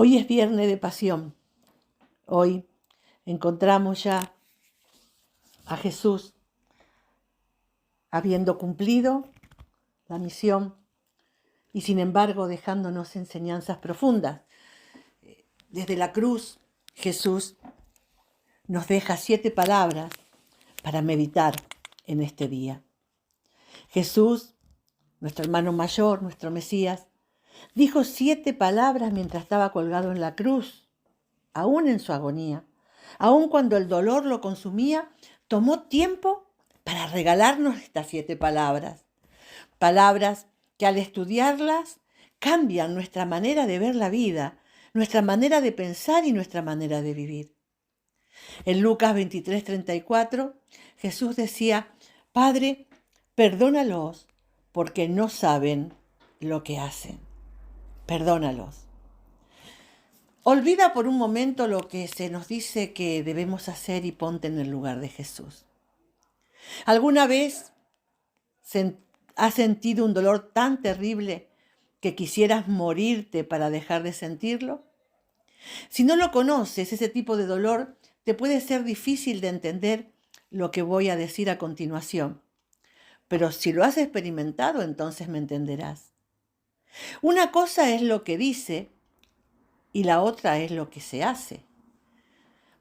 Hoy es viernes de pasión. Hoy encontramos ya a Jesús habiendo cumplido la misión y sin embargo dejándonos enseñanzas profundas. Desde la cruz, Jesús nos deja 7 palabras para meditar en este día. Jesús, nuestro hermano mayor, nuestro Mesías, dijo 7 palabras mientras estaba colgado en la cruz, aún en su agonía. Aún cuando el dolor lo consumía, tomó tiempo para regalarnos estas 7 palabras. Palabras que al estudiarlas cambian nuestra manera de ver la vida, nuestra manera de pensar y nuestra manera de vivir. En Lucas 23:34, Jesús decía: Padre, perdónalos porque no saben lo que hacen. Perdónalos. Olvida por un momento lo que se nos dice que debemos hacer y ponte en el lugar de Jesús. ¿Alguna vez has sentido un dolor tan terrible que quisieras morirte para dejar de sentirlo? Si no lo conoces, ese tipo de dolor, te puede ser difícil de entender lo que voy a decir a continuación. Pero si lo has experimentado, entonces me entenderás. Una cosa es lo que dice y la otra es lo que se hace.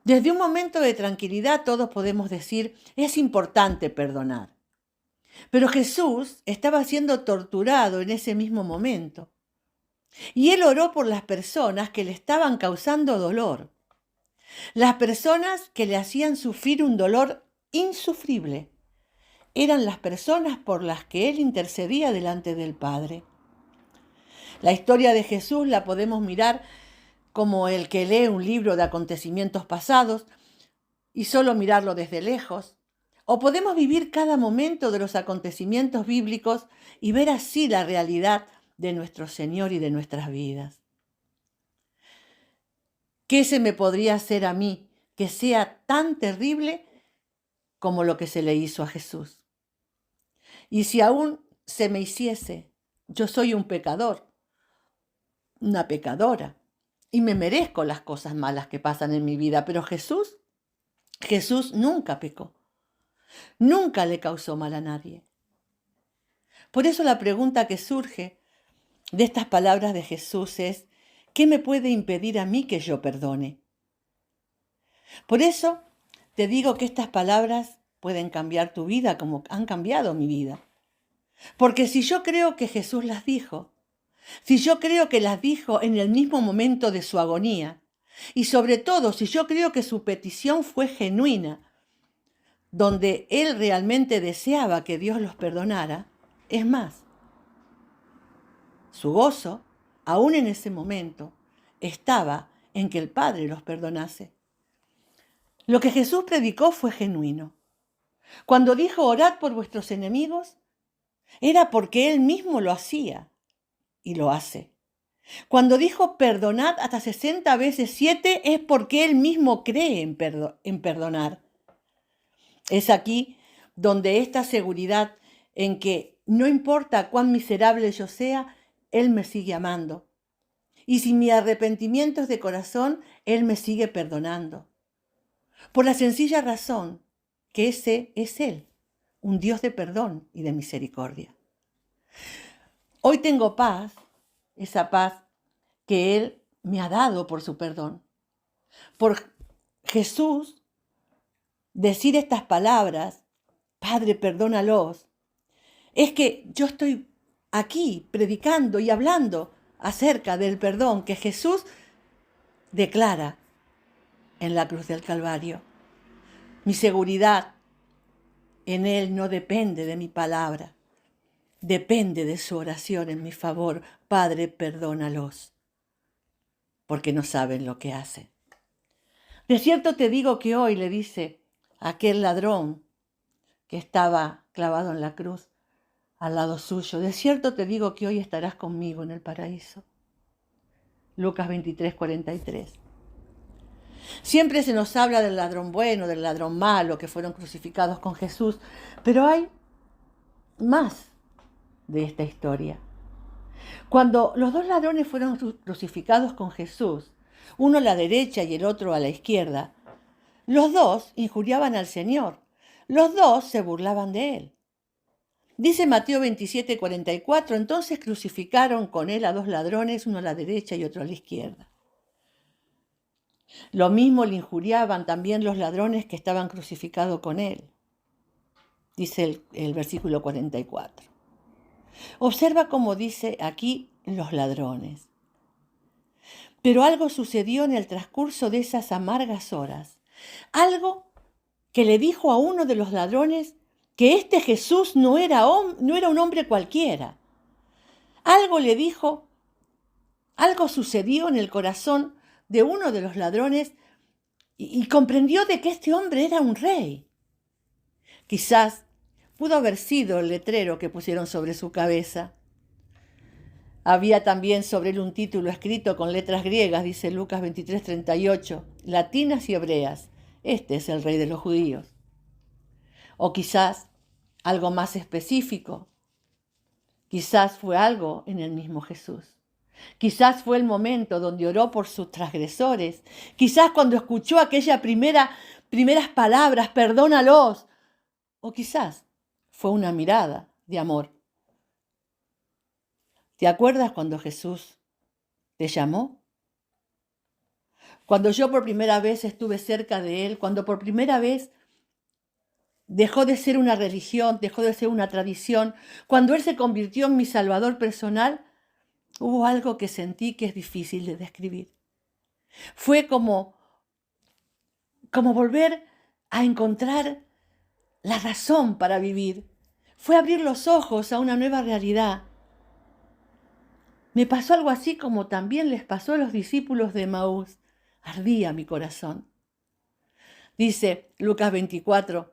Desde un momento de tranquilidad todos podemos decir, es importante perdonar. Pero Jesús estaba siendo torturado en ese mismo momento. Y él oró por las personas que le estaban causando dolor. Las personas que le hacían sufrir un dolor insufrible eran las personas por las que él intercedía delante del Padre. La historia de Jesús la podemos mirar como el que lee un libro de acontecimientos pasados y solo mirarlo desde lejos. O podemos vivir cada momento de los acontecimientos bíblicos y ver así la realidad de nuestro Señor y de nuestras vidas. ¿Qué se me podría hacer a mí que sea tan terrible como lo que se le hizo a Jesús? Y si aún se me hiciese, yo soy un pecador, una pecadora, y me merezco las cosas malas que pasan en mi vida, pero Jesús nunca pecó, nunca le causó mal a nadie. Por eso la pregunta que surge de estas palabras de Jesús es, ¿qué me puede impedir a mí que yo perdone? Por eso te digo que estas palabras pueden cambiar tu vida como han cambiado mi vida. Porque si yo creo que Jesús las dijo, si yo creo que las dijo en el mismo momento de su agonía, y sobre todo si yo creo que su petición fue genuina, donde él realmente deseaba que Dios los perdonara, es más, su gozo, aún en ese momento, estaba en que el Padre los perdonase. Lo que Jesús predicó fue genuino. Cuando dijo orad por vuestros enemigos, era porque él mismo lo hacía y lo hace. Cuando dijo perdonad hasta 60 veces 7 es porque él mismo cree en perdonar. Es aquí donde esta seguridad en que no importa cuán miserable yo sea, él me sigue amando. Y si mi arrepentimiento es de corazón, él me sigue perdonando. Por la sencilla razón que ese es él, un Dios de perdón y de misericordia. Hoy tengo paz, esa paz que él me ha dado por su perdón. Por Jesús decir estas palabras, Padre, perdónalos, es que yo estoy aquí predicando y hablando acerca del perdón que Jesús declara en la cruz del Calvario. Mi seguridad en él no depende de mi palabra, depende de su oración en mi favor. Padre, perdónalos, porque no saben lo que hacen. De cierto te digo que hoy, le dice aquel ladrón que estaba clavado en la cruz al lado suyo, de cierto te digo que hoy estarás conmigo en el paraíso. Lucas 23:43. Siempre se nos habla del ladrón bueno, del ladrón malo, que fueron crucificados con Jesús, pero hay más de esta historia. Cuando los dos ladrones fueron crucificados con Jesús, uno a la derecha y el otro a la izquierda, los dos injuriaban al Señor, los dos se burlaban de él. Dice Mateo 27:44, entonces crucificaron con él a dos ladrones, uno a la derecha y otro a la izquierda. Lo mismo le injuriaban también los ladrones que estaban crucificados con él, dice el versículo 44. Observa cómo dice aquí los ladrones. Pero algo sucedió en el transcurso de esas amargas horas. Algo que le dijo a uno de los ladrones que este Jesús no era un hombre cualquiera. Algo le dijo, algo sucedió en el corazón de uno de los ladrones y comprendió de que este hombre era un rey. Quizás pudo haber sido el letrero que pusieron sobre su cabeza. Había también sobre él un título escrito con letras griegas, dice Lucas 23:38, latinas y hebreas. Este es el rey de los judíos. O quizás algo más específico. Quizás fue algo en el mismo Jesús. Quizás fue el momento donde oró por sus transgresores. Quizás cuando escuchó aquellas primeras palabras, perdónalos. O quizás fue una mirada de amor. ¿Te acuerdas cuando Jesús te llamó? Cuando yo por primera vez estuve cerca de Él, cuando por primera vez dejó de ser una religión, dejó de ser una tradición, cuando Él se convirtió en mi Salvador personal, hubo algo que sentí que es difícil de describir. Fue como volver a encontrar la razón para vivir. Fue abrir los ojos a una nueva realidad. Me pasó algo así como también les pasó a los discípulos de Emaús. Ardía mi corazón. Dice Lucas 24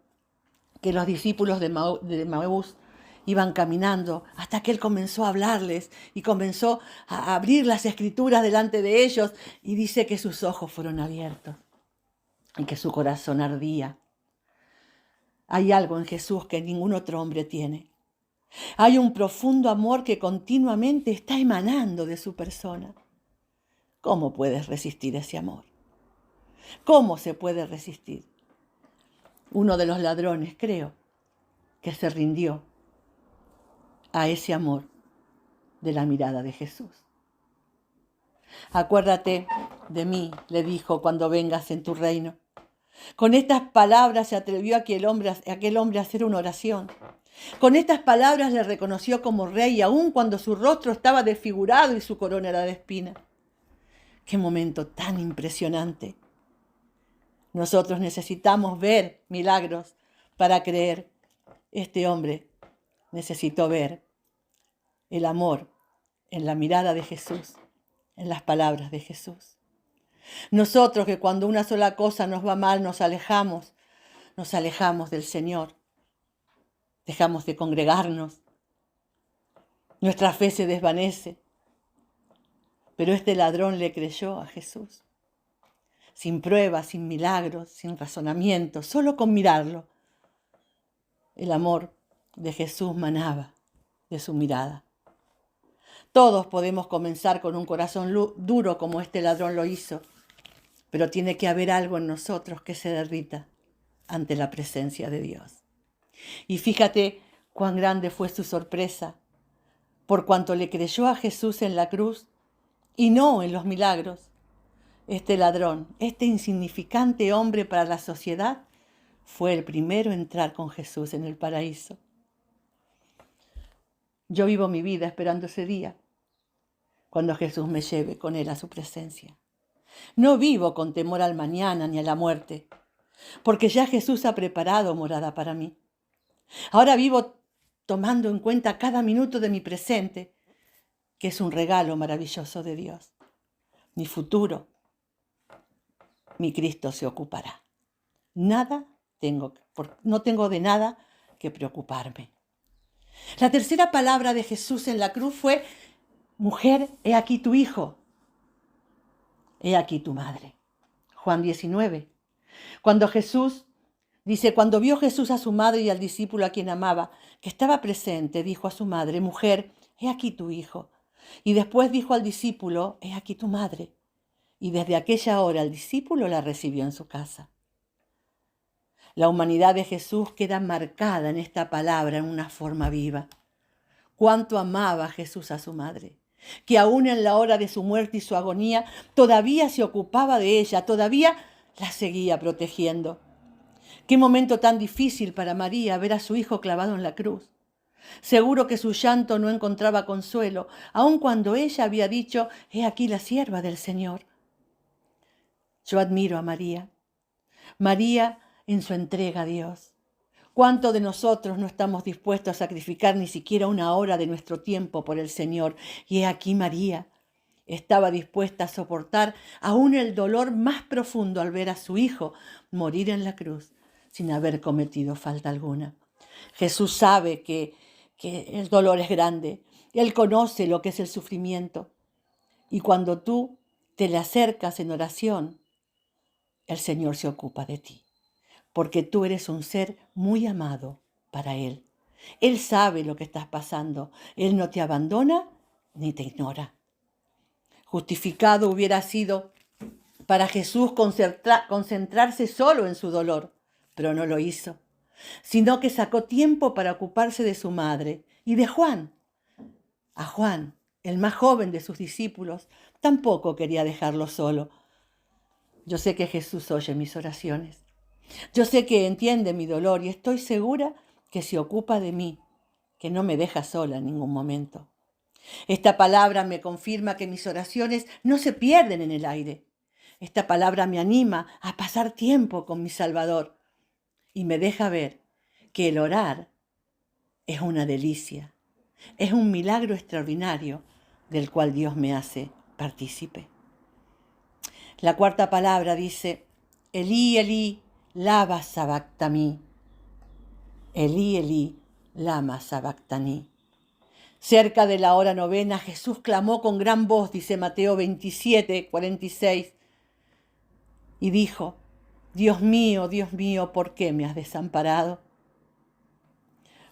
que los discípulos de Emaús iban caminando hasta que Él comenzó a hablarles y comenzó a abrir las escrituras delante de ellos y dice que sus ojos fueron abiertos y que su corazón ardía. Hay algo en Jesús que ningún otro hombre tiene. Hay un profundo amor que continuamente está emanando de su persona. ¿Cómo puedes resistir ese amor? ¿Cómo se puede resistir? Uno de los ladrones, creo, que se rindió a ese amor de la mirada de Jesús. Acuérdate de mí, le dijo, cuando vengas en tu reino. Con estas palabras se atrevió aquel hombre a hacer una oración. Con estas palabras le reconoció como rey, aun cuando su rostro estaba desfigurado y su corona era de espinas. ¡Qué momento tan impresionante! Nosotros necesitamos ver milagros para creer. Este hombre necesitó ver el amor en la mirada de Jesús, en las palabras de Jesús. Nosotros que cuando una sola cosa nos va mal nos alejamos del Señor. Dejamos de congregarnos. Nuestra fe se desvanece. Pero este ladrón le creyó a Jesús. Sin pruebas, sin milagros, sin razonamiento, solo con mirarlo. El amor de Jesús manaba de su mirada. Todos podemos comenzar con un corazón duro como este ladrón lo hizo, pero tiene que haber algo en nosotros que se derrita ante la presencia de Dios. Y fíjate cuán grande fue su sorpresa, por cuanto le creyó a Jesús en la cruz y no en los milagros. Este ladrón, este insignificante hombre para la sociedad, fue el primero en entrar con Jesús en el paraíso. Yo vivo mi vida esperando ese día, cuando Jesús me lleve con Él a su presencia. No vivo con temor al mañana ni a la muerte, porque ya Jesús ha preparado morada para mí. Ahora vivo tomando en cuenta cada minuto de mi presente, que es un regalo maravilloso de Dios. Mi futuro, mi Cristo se ocupará. No tengo de nada que preocuparme. La tercera palabra de Jesús en la cruz fue: mujer, he aquí tu hijo, he aquí tu madre. Juan 19. Cuando vio Jesús a su madre y al discípulo a quien amaba, que estaba presente, dijo a su madre: mujer, he aquí tu hijo. Y después dijo al discípulo, he aquí tu madre. Y desde aquella hora el discípulo la recibió en su casa. La humanidad de Jesús queda marcada en esta palabra en una forma viva. Cuánto amaba Jesús a su madre, que aún en la hora de su muerte y su agonía todavía se ocupaba de ella, todavía la seguía protegiendo. Qué momento tan difícil para María ver a su hijo clavado en la cruz. Seguro que su llanto no encontraba consuelo, aun cuando ella había dicho, he aquí la sierva del Señor. Yo admiro a María. María en su entrega a Dios. ¿Cuántos de nosotros no estamos dispuestos a sacrificar ni siquiera una hora de nuestro tiempo por el Señor? Y he aquí María estaba dispuesta a soportar aún el dolor más profundo al ver a su hijo morir en la cruz sin haber cometido falta alguna. Jesús sabe que el dolor es grande. Él conoce lo que es el sufrimiento. Y cuando tú te le acercas en oración, el Señor se ocupa de ti, porque tú eres un ser muy amado para Él. Él sabe lo que estás pasando. Él no te abandona ni te ignora. Justificado hubiera sido para Jesús concentrarse solo en su dolor, pero no lo hizo, sino que sacó tiempo para ocuparse de su madre y de Juan. A Juan, el más joven de sus discípulos, tampoco quería dejarlo solo. Yo sé que Jesús oye mis oraciones. Yo sé que entiende mi dolor y estoy segura que se ocupa de mí, que no me deja sola en ningún momento. Esta palabra me confirma que mis oraciones no se pierden en el aire. Esta palabra me anima a pasar tiempo con mi Salvador y me deja ver que el orar es una delicia, es un milagro extraordinario del cual Dios me hace partícipe. La cuarta palabra dice, Elí, Elí, lama sabactani. Elí, Elí, lama sabactani. Cerca de la hora novena, Jesús clamó con gran voz, dice Mateo 27, 46, y dijo, Dios mío, ¿por qué me has desamparado?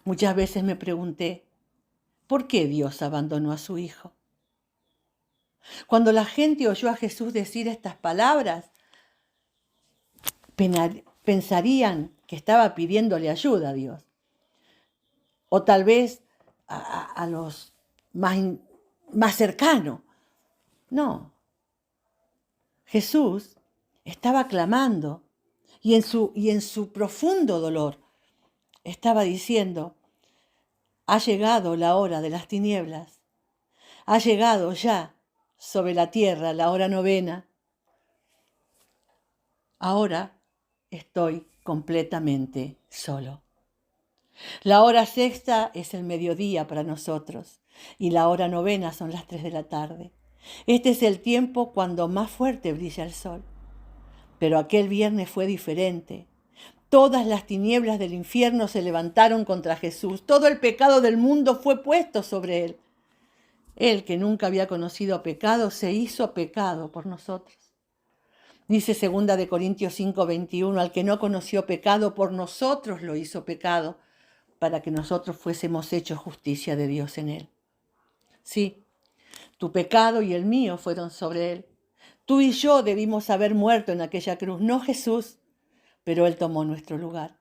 Muchas veces me pregunté, ¿por qué Dios abandonó a su Hijo? Cuando la gente oyó a Jesús decir estas palabras, pensarían que estaba pidiéndole ayuda a Dios. O tal vez a los más cercanos. No. Jesús estaba clamando y en su profundo dolor estaba diciendo, ha llegado la hora de las tinieblas, ha llegado ya sobre la tierra la hora novena. Ahora estoy completamente solo. La hora sexta es el mediodía para nosotros y la hora novena son las 3 de la tarde. Este es el tiempo cuando más fuerte brilla el sol. Pero aquel viernes fue diferente. Todas las tinieblas del infierno se levantaron contra Jesús. Todo el pecado del mundo fue puesto sobre él. Él, que nunca había conocido pecado, se hizo pecado por nosotros. Dice 2 de Corintios 5:21, al que no conoció pecado, por nosotros lo hizo pecado, para que nosotros fuésemos hechos justicia de Dios en él. Sí, tu pecado y el mío fueron sobre él. Tú y yo debimos haber muerto en aquella cruz, no Jesús, pero él tomó nuestro lugar.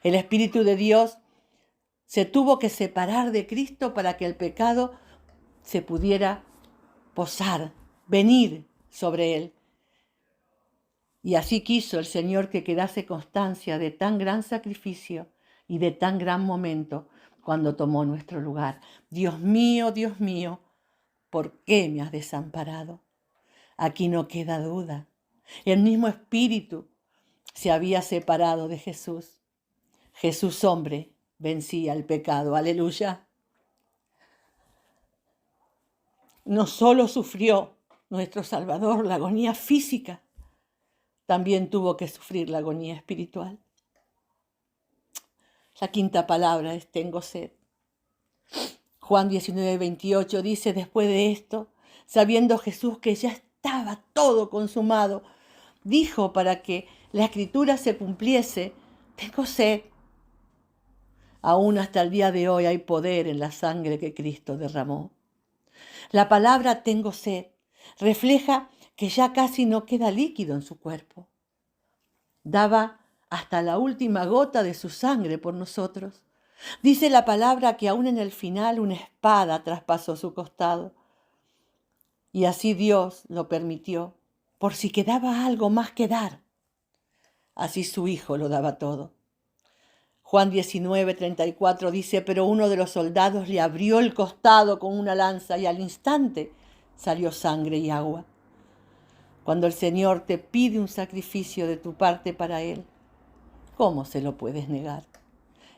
El Espíritu de Dios se tuvo que separar de Cristo para que el pecado se pudiera posar, venir sobre él. Y así quiso el Señor que quedase constancia de tan gran sacrificio y de tan gran momento cuando tomó nuestro lugar. Dios mío, ¿por qué me has desamparado? Aquí no queda duda. El mismo Espíritu se había separado de Jesús. Jesús hombre vencía el pecado. Aleluya. No solo sufrió nuestro Salvador la agonía física, también tuvo que sufrir la agonía espiritual. La quinta palabra es tengo sed. Juan 19:28 dice, después de esto, sabiendo Jesús que ya estaba todo consumado, dijo para que la escritura se cumpliese, tengo sed. Aún hasta el día de hoy hay poder en la sangre que Cristo derramó. La palabra tengo sed refleja que ya casi no queda líquido en su cuerpo. Daba hasta la última gota de su sangre por nosotros. Dice la palabra que aún en el final una espada traspasó su costado. Y así Dios lo permitió, por si quedaba algo más que dar. Así su Hijo lo daba todo. Juan 19:34 dice, pero uno de los soldados le abrió el costado con una lanza y al instante salió sangre y agua. Cuando el Señor te pide un sacrificio de tu parte para Él, ¿cómo se lo puedes negar?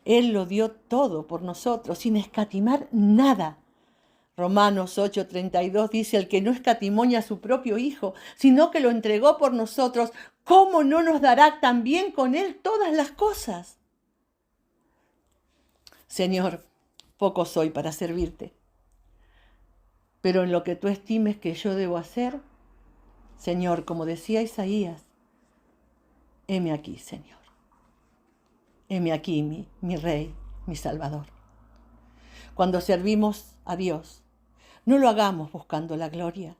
Él lo dio todo por nosotros, sin escatimar nada. Romanos 8:32 dice, el que no escatimó ni a su propio Hijo, sino que lo entregó por nosotros, ¿cómo no nos dará también con Él todas las cosas? Señor, poco soy para servirte, pero en lo que tú estimes que yo debo hacer, Señor, como decía Isaías, heme aquí, Señor. Heme aquí, mi Rey, mi Salvador. Cuando servimos a Dios, no lo hagamos buscando la gloria,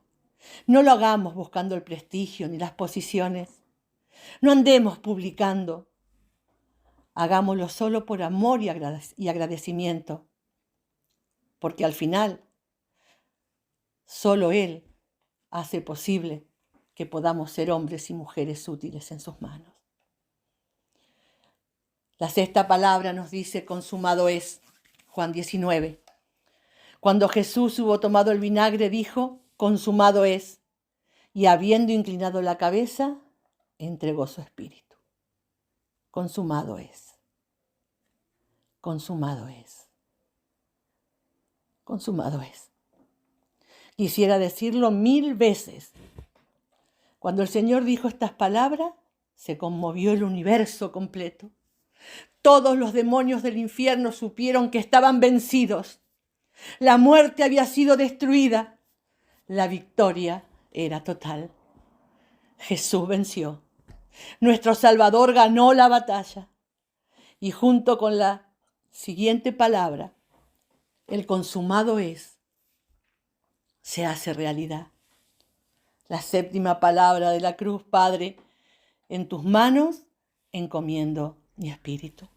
no lo hagamos buscando el prestigio ni las posiciones, no andemos publicando, hagámoslo solo por amor y agradecimiento, porque al final solo Él hace posible que podamos ser hombres y mujeres útiles en sus manos. La sexta palabra nos dice, consumado es, Juan 19. Cuando Jesús hubo tomado el vinagre, dijo, consumado es, y habiendo inclinado la cabeza, entregó su espíritu. Consumado es. Consumado es. Consumado es. Quisiera decirlo 1000 veces. Cuando el Señor dijo estas palabras, se conmovió el universo completo. Todos los demonios del infierno supieron que estaban vencidos. La muerte había sido destruida. La victoria era total. Jesús venció. Nuestro Salvador ganó la batalla. Y junto con la siguiente palabra, el consumado es, se hace realidad. La séptima palabra de la cruz, Padre, en tus manos encomiendo mi espíritu.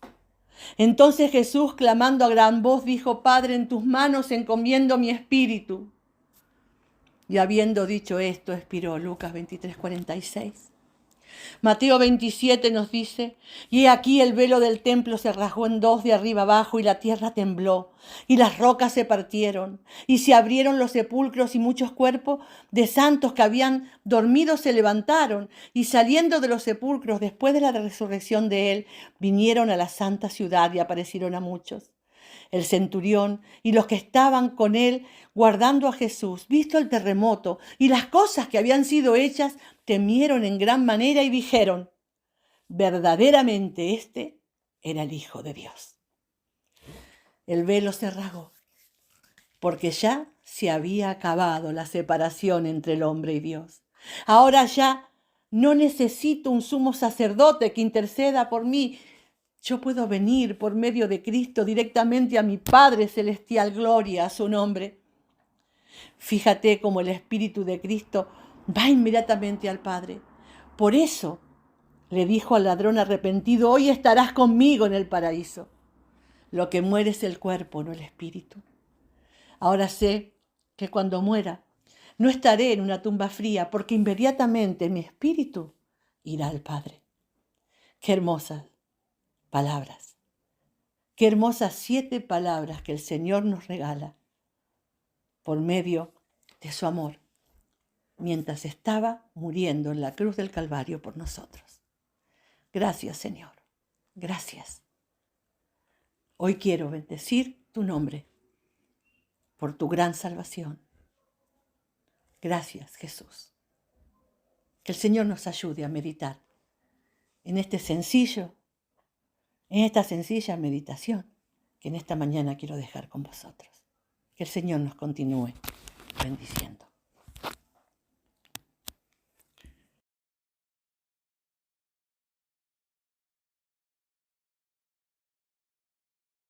Entonces Jesús, clamando a gran voz, dijo, Padre, en tus manos encomiendo mi espíritu. Y habiendo dicho esto, expiró. Lucas 23:46. Mateo 27 nos dice, y he aquí el velo del templo se rasgó en dos de arriba abajo y la tierra tembló y las rocas se partieron y se abrieron los sepulcros y muchos cuerpos de santos que habían dormido se levantaron y saliendo de los sepulcros después de la resurrección de él, vinieron a la santa ciudad y aparecieron a muchos. El centurión y los que estaban con él guardando a Jesús, visto el terremoto y las cosas que habían sido hechas, temieron en gran manera y dijeron, verdaderamente este era el Hijo de Dios. El velo se rasgó, porque ya se había acabado la separación entre el hombre y Dios. Ahora ya no necesito un sumo sacerdote que interceda por mí. Yo puedo venir por medio de Cristo directamente a mi Padre Celestial, gloria a su nombre. Fíjate cómo el Espíritu de Cristo va inmediatamente al Padre. Por eso le dijo al ladrón arrepentido, hoy estarás conmigo en el paraíso. Lo que muere es el cuerpo, no el espíritu. Ahora sé que cuando muera no estaré en una tumba fría, porque inmediatamente mi espíritu irá al Padre. Qué hermosas palabras. Qué hermosas 7 palabras que el Señor nos regala por medio de su amor, mientras estaba muriendo en la cruz del Calvario por nosotros. Gracias, Señor. Gracias. Hoy quiero bendecir tu nombre por tu gran salvación. Gracias, Jesús. Que el Señor nos ayude a meditar en esta sencilla meditación que en esta mañana quiero dejar con vosotros. Que el Señor nos continúe bendiciendo.